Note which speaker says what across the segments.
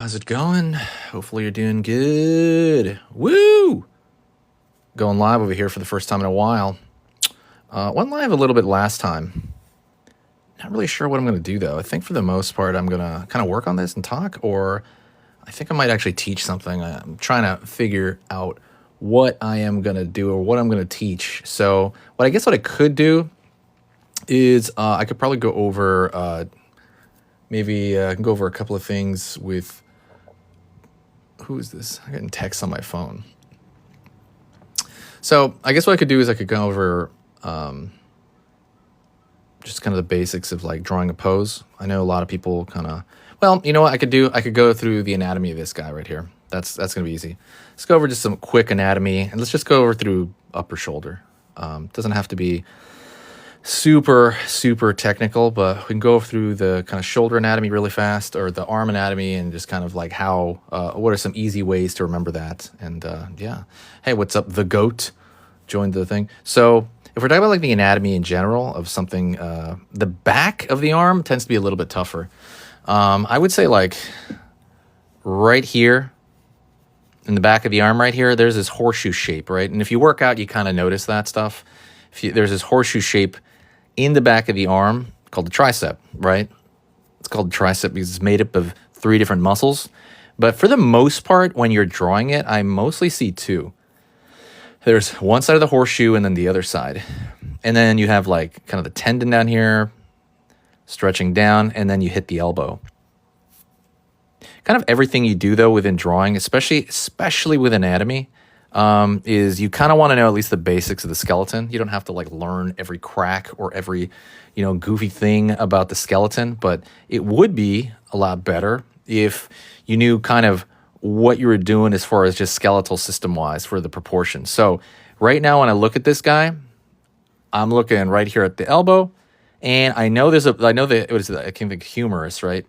Speaker 1: How's it going? Hopefully you're doing good. Woo! Going live over here for the first time in a while. Went live a little bit last time. Not really sure what I'm going to do though. I think for the most part I'm going to kind of work on this and talk, or I think I might actually teach something. I'm trying to figure out what I am going to do or what I'm going to teach. So, what I could do is I could probably go over maybe I can go over a couple of things with who is this? I'm getting texts on my phone. So I guess what I could do is I could go over just kind of the basics of like drawing a pose. I know a lot of people kind of, well, you know what I could do? I could go through the anatomy of this guy right here. That's gonna be easy. Let's go over just some quick anatomy, and let's just go over through upper shoulder. Doesn't have to be super technical, but we can go through the kind of shoulder anatomy really fast, or the arm anatomy, and just kind of like how what are some easy ways to remember that. And yeah, hey, what's up, the goat joined the thing. So if we're talking about like the anatomy in general of something, the back of the arm tends to be a little bit tougher. I would say like right here in the back of the arm right here, there's this horseshoe shape, right? And if you work out, you kind of notice that stuff. There's this horseshoe shape in the back of the arm called the tricep, right? It's called tricep because it's made up of 3 different muscles. But for the most part, when you're drawing it, I mostly see 2. There's one side of the horseshoe and then the other side. And then you have like kind of the tendon down here stretching down, and then you hit the elbow. Kind of everything you do though within drawing, especially with anatomy, is you kind of want to know at least the basics of the skeleton. You don't have to like learn every crack or every, goofy thing about the skeleton, but it would be a lot better if you knew kind of what you were doing as far as just skeletal system wise for the proportions. So right now when I look at this guy, I'm looking right here at the elbow, and I know I can think humerus, right?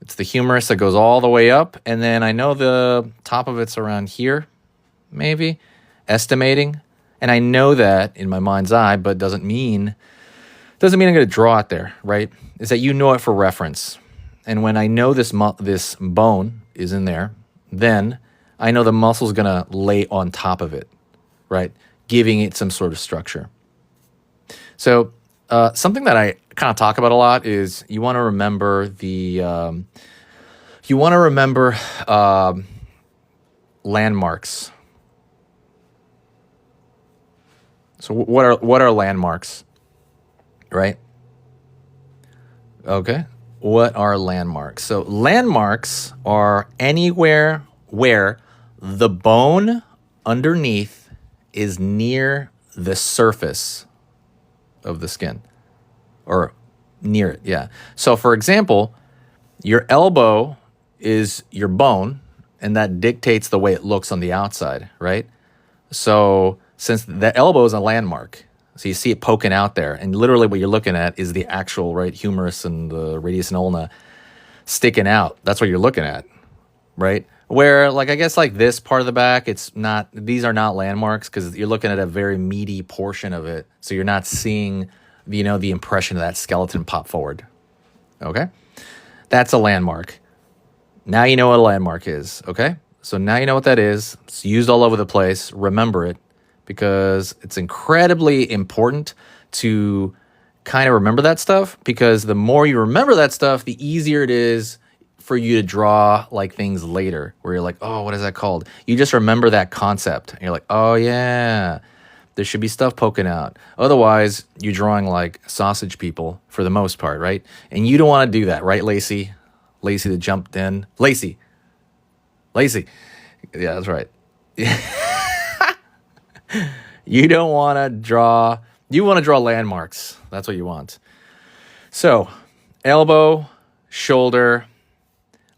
Speaker 1: It's the humerus that goes all the way up, and then I know the top of it's around here, maybe, estimating. And I know that in my mind's eye, but doesn't mean I'm going to draw it there, right? Is that you know it for reference. And when I know this bone is in there, then I know the muscle's going to lay on top of it, right? Giving it some sort of structure. So something that I kind of talk about a lot is you want to remember landmarks. So what are landmarks, right? Okay. What are landmarks? So landmarks are anywhere where the bone underneath is near the surface of the skin, or near it. Yeah. So for example, your elbow is your bone, and that dictates the way it looks on the outside, right? So since the elbow is a landmark, so you see it poking out there, and literally what you're looking at is the actual, right, humerus and the radius and ulna sticking out. That's what you're looking at, right? Where, like, I guess like this part of the back, these are not landmarks because you're looking at a very meaty portion of it. So you're not seeing, the impression of that skeleton pop forward. Okay? That's a landmark. Now you know what a landmark is, okay? So now you know what that is. It's used all over the place. Remember it, because it's incredibly important to kind of remember that stuff, because the more you remember that stuff, the easier it is for you to draw like things later where you're like, oh, what is that called? You just remember that concept. And you're like, oh yeah, there should be stuff poking out. Otherwise, you're drawing like sausage people for the most part, right? And you don't want to do that, right, Lacey? Lacey that jumped in. Lacey. Yeah, that's right. You don't want to draw, you want to draw landmarks. That's what you want. So, elbow, shoulder,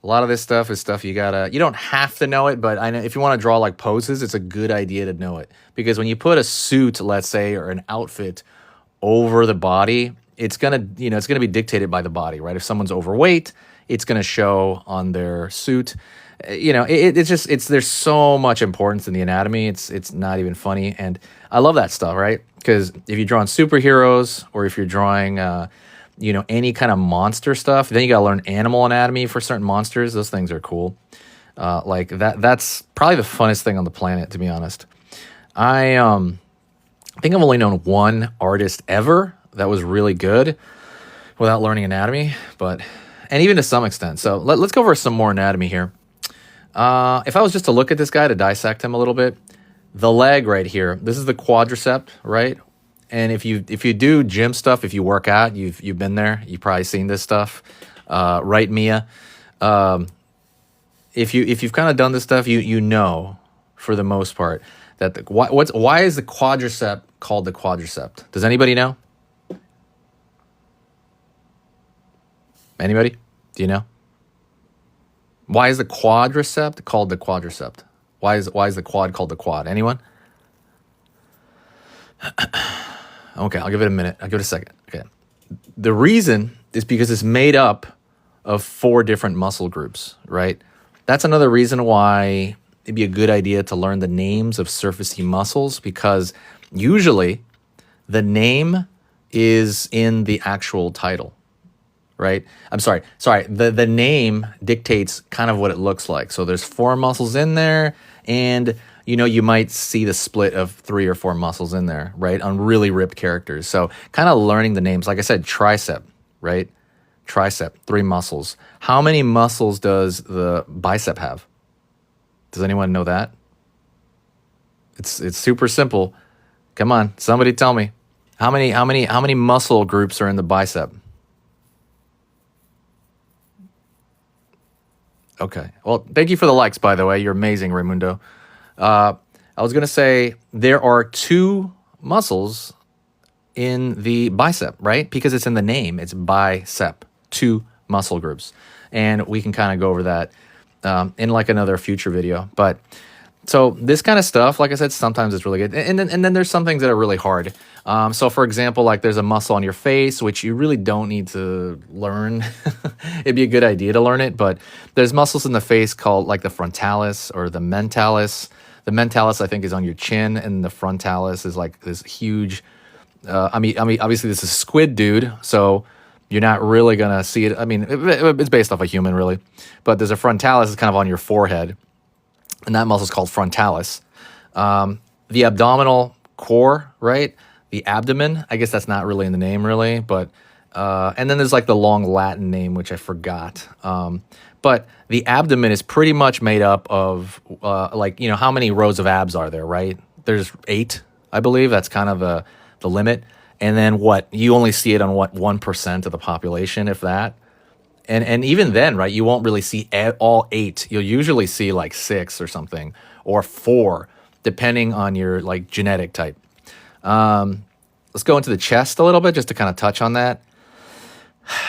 Speaker 1: a lot of this stuff is stuff you don't have to know it, but I know if you want to draw like poses, it's a good idea to know it. Because when you put a suit, let's say, or an outfit over the body, it's going to, it's going to be dictated by the body, right? If someone's overweight, it's going to show on their suit. There's so much importance in the anatomy. It's not even funny. And I love that stuff, right? Because if you're drawing superheroes, or if you're drawing, any kind of monster stuff. Then you got to learn animal anatomy for certain monsters. Those things are cool. Like that's probably the funnest thing on the planet, to be honest. I think I've only known one artist ever that was really good without learning anatomy, and even to some extent. So let's go over some more anatomy here. If I was just to look at this guy, to dissect him a little bit, the leg right here, this is the quadricep, right? And if you do gym stuff, if you work out, you've been there, you've probably seen this stuff, right, Mia? If you've kind of done this stuff, you know, for the most part, that why is the quadricep called the quadricep? Does anybody know? Anybody? Do you know? Why is the quadricep called the quadricep? Why is the quad called the quad? Anyone? Okay, I'll give it a minute. I'll give it a second. Okay. The reason is because it's made up of 4 different muscle groups, right? That's another reason why it'd be a good idea to learn the names of surfacey muscles, because usually the name is in the actual title, right? I'm sorry. The name dictates kind of what it looks like. So there's 4 muscles in there, and you might see the split of 3 or 4 muscles in there, right? On really ripped characters. So kind of learning the names. Like I said, tricep, right? Tricep, 3 muscles. How many muscles does the bicep have? Does anyone know that? It's super simple. Come on, somebody tell me. How many muscle groups are in the bicep? Okay. Well, thank you for the likes, by the way. You're amazing, Raimundo. I was going to say there are 2 muscles in the bicep, right? Because it's in the name. It's bicep. 2 muscle groups. And we can kind of go over that in like another future video. But so this kind of stuff, like I said, sometimes it's really good. And then there's some things that are really hard. So for example, like there's a muscle on your face, which you really don't need to learn. It'd be a good idea to learn it, but there's muscles in the face called like the frontalis or the mentalis. The mentalis, I think, is on your chin, and the frontalis is like this huge, I mean, obviously this is squid dude, so you're not really gonna see it. I mean, it's based off a human, really, but there's a frontalis is kind of on your forehead, and that muscle is called frontalis. The abdominal core, right? The abdomen, I guess that's not really in the name, really, but and then there's like the long Latin name, which I forgot. But the abdomen is pretty much made up of like, how many rows of abs are there, right? There's 8, I believe. That's kind of the limit. And then you only see it on 1% of the population, if that. And even then, right, you won't really see all 8. You'll usually see like 6 or something, or 4, depending on your like genetic type. Let's go into the chest a little bit just to kind of touch on that.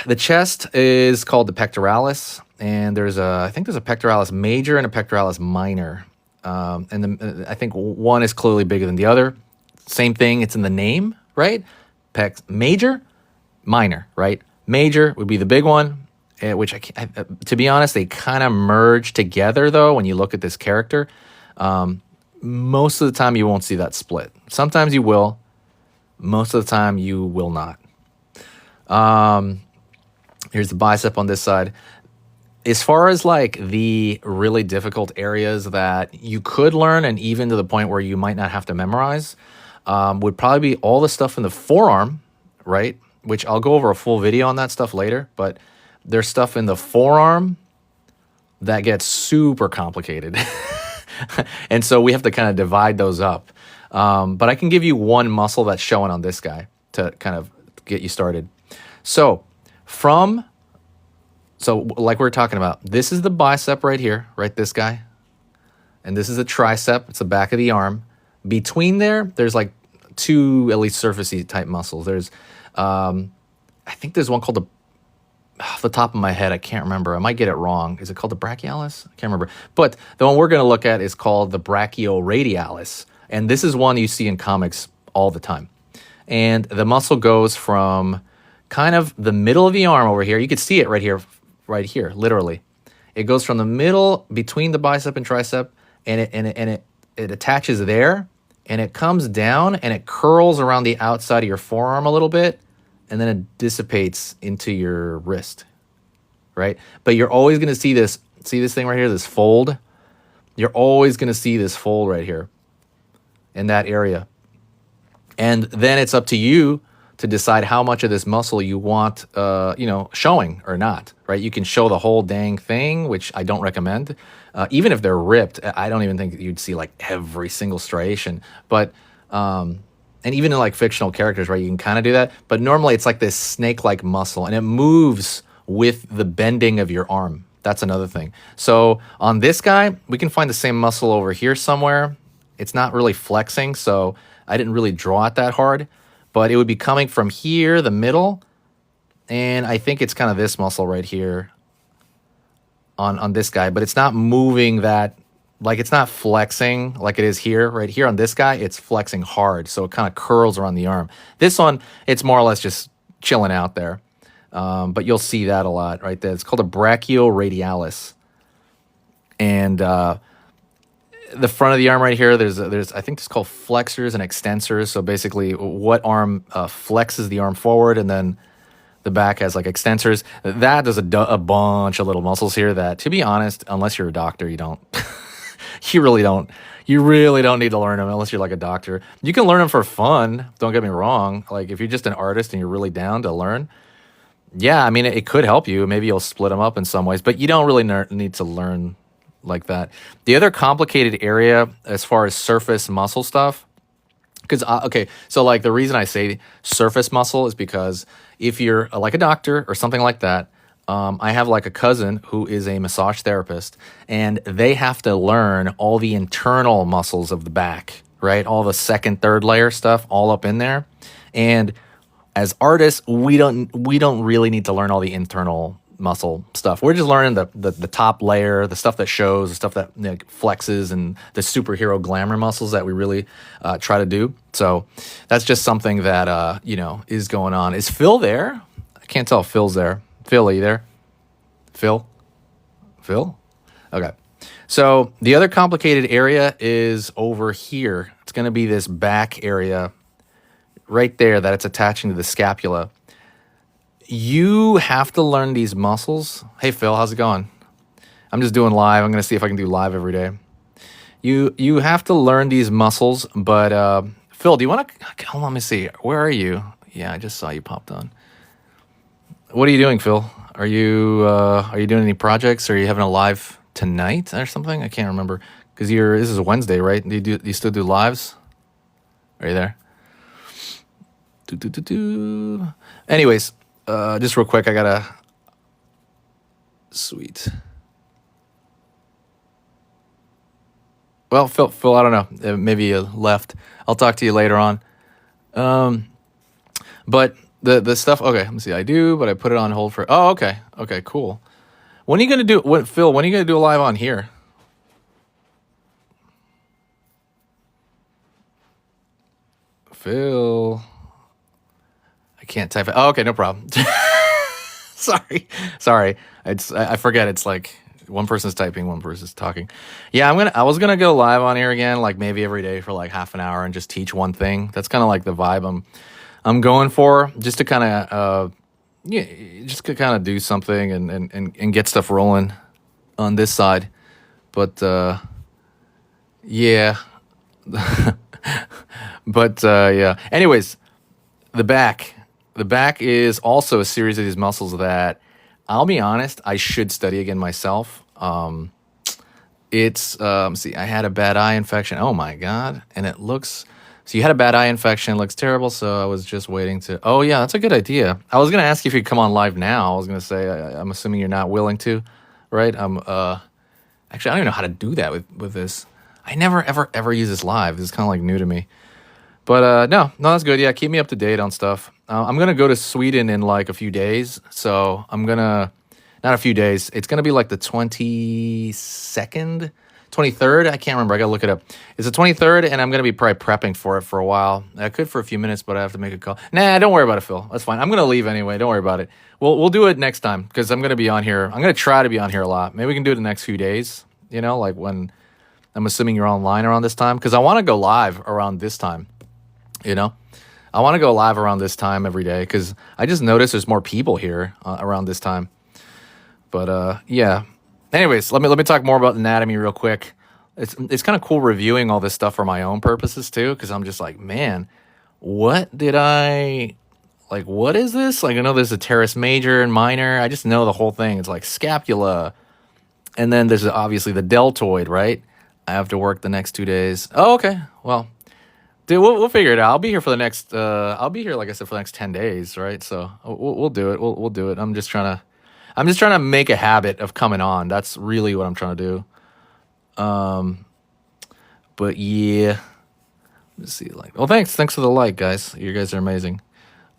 Speaker 1: The chest is called the pectoralis, and I think there's a pectoralis major and a pectoralis minor. I think one is clearly bigger than the other. Same thing, it's in the name, right? Major, minor, right? Major would be the big one, which to be honest, they kind of merge together though when you look at this character. Most of the time you won't see that split. Sometimes you will. Most of the time you will not. Here's the bicep on this side. As far as like the really difficult areas that you could learn, and even to the point where you might not have to memorize, would probably be all the stuff in the forearm, right? Which I'll go over a full video on that stuff later, but there's stuff in the forearm that gets super complicated. And so we have to kind of divide those up. But I can give you one muscle that's showing on this guy to kind of get you started. So like we were talking about, this is the bicep right here, right? This guy. And this is the tricep. It's the back of the arm. Between there's like 2 at least surfacey type muscles. There's, I think there's one called off the top of my head, I can't remember. I might get it wrong. Is it called the brachialis? I can't remember. But the one we're going to look at is called the brachioradialis. And this is one you see in comics all the time. And the muscle goes from kind of the middle of the arm over here. You can see it right here, literally. It goes from the middle between the bicep and tricep, and it attaches there, and it comes down and it curls around the outside of your forearm a little bit, and then it dissipates into your wrist, right? But you're always going to see this thing right here, this fold. You're always going to see this fold right here in that area. And then it's up to you to decide how much of this muscle you want, showing or not, right? You can show the whole dang thing, which I don't recommend. Even if they're ripped, I don't even think you'd see like every single striation. But, and even in like fictional characters, right, you can kind of do that. But normally it's like this snake-like muscle, and it moves with the bending of your arm. That's another thing. So on this guy, we can find the same muscle over here somewhere. It's not really flexing, so I didn't really draw it that hard. But it would be coming from here, the middle, and I think it's kind of this muscle right here on this guy. But it's not moving that, like it's not flexing like it is here. Right here on this guy, it's flexing hard, so it kind of curls around the arm. This one, it's more or less just chilling out there. But you'll see that a lot right there. It's called a brachioradialis. And the front of the arm right here, there's I think it's called flexors and extensors. So basically what arm flexes the arm forward, and then the back has like extensors. There's a bunch of little muscles here that, to be honest, unless you're a doctor, you don't, you really don't need to learn them unless you're like a doctor. You can learn them for fun. Don't get me wrong. Like if you're just an artist and you're really down to learn, yeah, I mean, it could help you. Maybe you'll split them up in some ways, but you don't really need to learn like that. The other complicated area as far as surface muscle stuff, because, okay, so like the reason I say surface muscle is because if you're like a doctor or something like that, I have like a cousin who is a massage therapist, and they have to learn all the internal muscles of the back, right? All the second, third layer stuff all up in there. And as artists, we don't really need to learn all the internal muscle stuff. We're just learning the top layer, the stuff that shows, the stuff that flexes, and the superhero glamour muscles that we really try to do. So that's just something that is going on. Is Phil there? I can't tell if Phil's there. Phil, are you there? Phil? Okay. So the other complicated area is over here. It's going to be this back area right there that it's attaching to the scapula. You have to learn these muscles. Hey, Phil, how's it going? I'm just doing live. I'm going to see if I can do live every day. You have to learn these muscles, but Phil, do you want to... Hold on, let me see. Where are you? Yeah, I just saw you popped on. What are you doing, Phil? Are you doing any projects? Are you having a live tonight or something? I can't remember. Because this is a Wednesday, right? Do you still do lives? Are you there? Anyways, just real quick, I gotta... Sweet. Well, Phil, I don't know. Maybe you left. I'll talk to you later on. But the stuff... Okay, let me see. I do, but I put it on hold for... Oh, okay. Okay, cool. When are you gonna do... Phil, when are you gonna do a live on here? Phil... I can't type it. Oh, okay, no problem. Sorry. I forget. It's like one person's typing, one person's talking. Yeah, I was gonna go live on here again, like maybe every day for like half an hour and just teach one thing. That's kind of like the vibe I'm going for, just to kind of just to kind of do something and get stuff rolling on this side. But yeah, but yeah. Anyways, the back. The back is also a series of these muscles that, I'll be honest, I should study again myself. See, I had a bad eye infection. Oh my God. And it looks, so you had a bad eye infection. It looks terrible. So I was just waiting to, oh yeah, that's a good idea. I was going to ask you if you'd come on live now. I was going to say, I'm assuming you're not willing to, right? Actually, I don't even know how to do that with this. I never, ever use this live. This is kind of like new to me. But no, that's good. Yeah, keep me up to date on stuff. I'm going to go to Sweden in like a few days. So I'm going to, not a few days. It's going to be like the 22nd, 23rd. I can't remember. I got to look it up. It's the 23rd, and I'm going to be probably prepping for it for a while. I could for a few minutes, but I have to make a call. Nah, don't worry about it, Phil. That's fine. I'm going to leave anyway. Don't worry about it. We'll do it next time because I'm going to be on here. I'm going to try to be on here a lot. Maybe we can do it the next few days, like when I'm assuming you're online around this time, because I want to go live around this time. I want to go live around this time every day because I just noticed there's more people here around this time. But yeah. Anyways, let me talk more about anatomy real quick. It's kind of cool reviewing all this stuff for my own purposes too, because I'm just like, man, what did I like? What is this? Like, I know there's a teres major and minor. I just know the whole thing. It's like scapula, and then there's obviously the deltoid, right? I have to work the next 2 days. Oh, okay. Well, dude, we'll figure it out. I'll be here for the next. I'll be here, like I said, for the next 10 days, right? So we'll do it. We'll do it. I'm just trying to make a habit of coming on. That's really what I'm trying to do. But yeah, let's see. Like, well, thanks for the like, guys. You guys are amazing.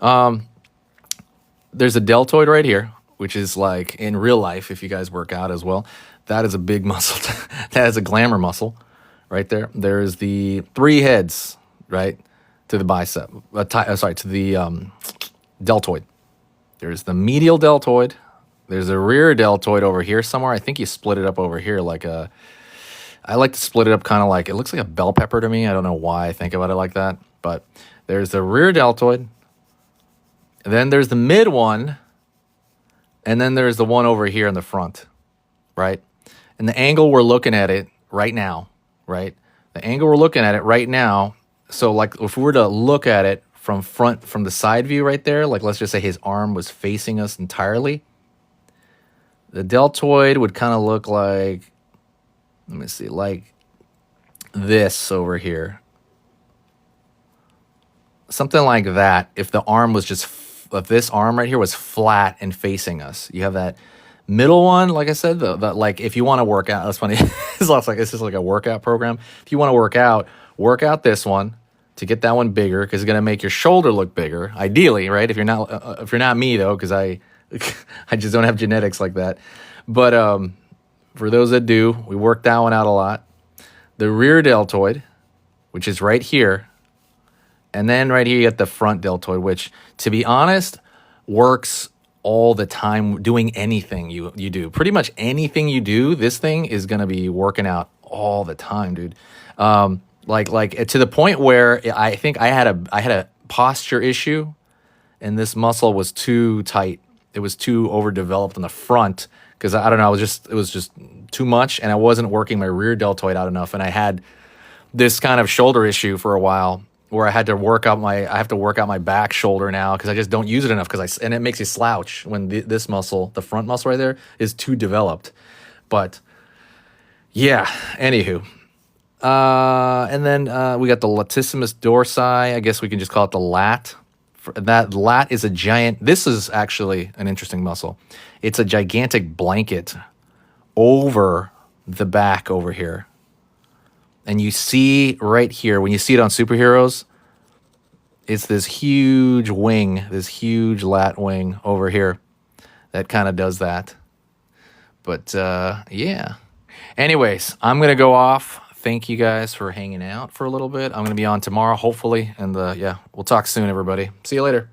Speaker 1: There's a deltoid right here, which is like in real life, if you guys work out as well, that is a big muscle. That is a glamour muscle right there. There's the 3 heads, right, to the bicep. To the deltoid. There's the medial deltoid. There's a rear deltoid over here somewhere. I think you split it up over here I like to split it up kind of like, it looks like a bell pepper to me. I don't know why I think about it like that. But there's the rear deltoid. And then there's the mid one. And then there's the one over here in the front, right? And the angle we're looking at it right now, right? The angle we're looking at it right now. So like if we were to look at it from the side view right there, like let's just say his arm was facing us entirely. The deltoid would kind of look like, let me see, like this over here. Something like that. If the arm was just, if this arm right here was flat and facing us, you have that middle one, like I said, the like if you want to work out, that's funny. It's like a workout program. If you want to work out this one to get that one bigger because it's going to make your shoulder look bigger, ideally, right? If you're not me though, because I just don't have genetics like that. But for those that do, we work that one out a lot. The rear deltoid, which is right here. And then right here you get the front deltoid, which, to be honest, works all the time doing anything you do. Pretty much anything you do, this thing is going to be working out all the time, dude. Like to the point where I think I had a posture issue and this muscle was too tight. It was too overdeveloped in the front because I don't know, it was just too much and I wasn't working my rear deltoid out enough, and I had this kind of shoulder issue for a while where I have to work out my back shoulder now because I just don't use it enough and it makes you slouch when this muscle, the front muscle right there, is too developed. But yeah, anywho. And then we got the latissimus dorsi. I guess we can just call it the lat. That lat is a giant. This is actually an interesting muscle. It's a gigantic blanket over the back over here. And you see right here, when you see it on superheroes, it's this huge wing, this huge lat wing over here that kind of does that. But yeah. Anyways, I'm going to go off. Thank you guys for hanging out for a little bit. I'm going to be on tomorrow, hopefully. And yeah, we'll talk soon, everybody. See you later.